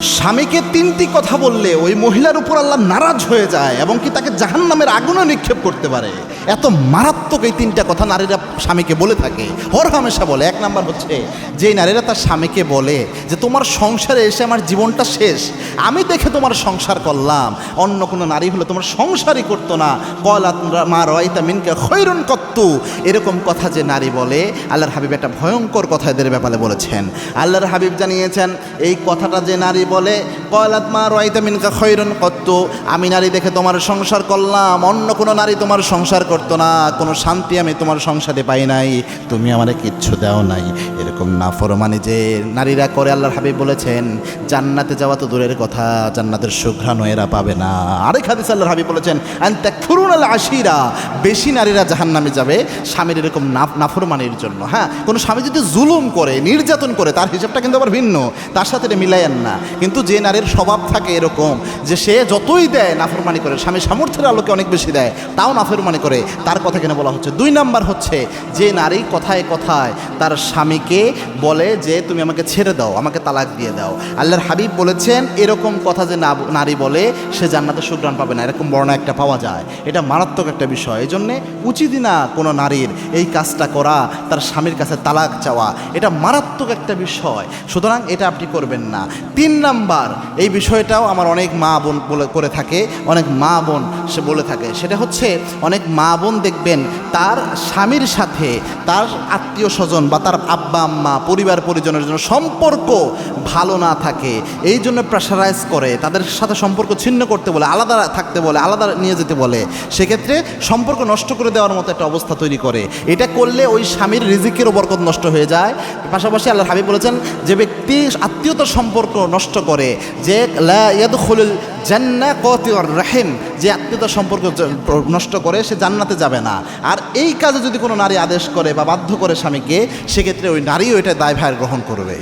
স্বামীকে তিনটি কথা বললে ওই মহিলার উপর আল্লাহ নারাজ হয়ে যায় এবং কি তাকে জাহান্নামের আগুনে নিক্ষেপ করতে পারে। এত মারাত্মক এই তিনটা কথা নারীরা স্বামীকে বলে থাকে, হরহামেশা বলে। এক নাম্বার হচ্ছে যেই নারীরা তার স্বামীকে বলে যে তোমার সংসারে এসে আমার জীবনটা শেষ, আমি দেখে তোমার সংসার করলাম, অন্য কোনো নারী হলে তোমার সংসারই করতো না। কলাত মা রয়তা মিনকা খৈরুন কত্তু, এরকম কথা যে নারী বলে, আল্লাহর হাবিব একটা ভয়ঙ্কর কথা এদের ব্যাপারে বলেছেন। আল্লাহর হাবিব জানিয়েছেন এই কথাটা যে নারী বলে, কলাত মা রয়তা মিনকা খৈরুন কত্তু, আমি নারী দেখে তোমার সংসার করলাম, অন্য কোনো নারী তোমার সংসার করতো না, কোনো শান্তি আমি তোমার সংসারে পাই নাই, তুমি আমারে কিচ্ছু দাও নাই। এরকম নাফরমানি যে নারীরা করে, আল্লাহর হাবিব বলেছেন জান্নাতে যাওয়া তো দূরের কথা, জান্নাতের সুঘ্রাণ এরা পাবে না। আরেক হাদিসে আল্লাহর হাবিব বলেছেন আনতাকফুরুনাল আশিরা, বেশি নারীরা জাহান্নামে যাবে স্বামীর এরকম নাফরমানির জন্য। হ্যাঁ, কোনো স্বামী যদি জুলুম করে, নির্যাতন করে, তার হিসাবটা কিন্তু আবার ভিন্ন, তার সাথে এটা মিলাইয়েন না। কিন্তু যে নারীর স্বভাব থাকে এরকম যে সে যতই দেয় নাফরমানি করে, স্বামী সামর্থ্যের আলোকে অনেক বেশি দেয় তাও নাফরমানি করে, তার কথা কেন বলা হচ্ছে। দুই নাম্বার হচ্ছে যে নারী কথায় কথায় তার স্বামীকে বলে যে তুমি আমাকে ছেড়ে দাও, আমাকে তালাক দিয়ে দাও। আল্লাহর হাবিব বলেছেন এরকম কথা যে নারী বলে সে জান্নাতে সুঘ্রাণ পাবে না, এরকম বর্ণনা একটা পাওয়া যায়। এটা মারাত্মক একটা বিষয়। এই জন্যে উচিতই না কোনো নারীর এই কাজটা করা, তার স্বামীর কাছে তালাক চাওয়া, এটা মারাত্মক একটা বিষয়। সুতরাং এটা আপনি করবেন না। তিন নাম্বার, এই বিষয়টাও আমার অনেক মা বোন করে থাকে, অনেক মা বোন সে বলে থাকে, সেটা হচ্ছে অনেক মা বোন দেখবেন তার স্বামীর সাথে তার আত্মীয় স্বজন বা তার আব্বা আম্মা পরিবার পরিজনের জন্য সম্পর্ক ভালো না থাকে, এই জন্য প্রেশারাইজ করে, তাদের সাথে সম্পর্ক ছিন্ন করতে বলে, আলাদা থাকতে বলে, আলাদা নিয়ে যেতে বলে, সেক্ষেত্রে সম্পর্ক নষ্ট করে দেওয়ার মতো একটা অবস্থা তৈরি করে। এটা করলে ওই স্বামীর রিজিকেরও বরকত নষ্ট হয়ে যায়। পাশাপাশি আল্লাহর হাবিব বলেছেন যে ব্যক্তি আত্মীয়তার সম্পর্ক নষ্ট করে, যে লা ইয়াদখুলুল জান্নাহ কাতিউর রাহিম, যে আত্মীয়তার সম্পর্ক নষ্ট করে সে জান্নাতে যাবে না। আর এই কাজে যদি কোনো নারী আদেশ করে বা বাধ্য করে স্বামীকে, সেক্ষেত্রে ওই নারীও এটা দায়ভার গ্রহণ করবে।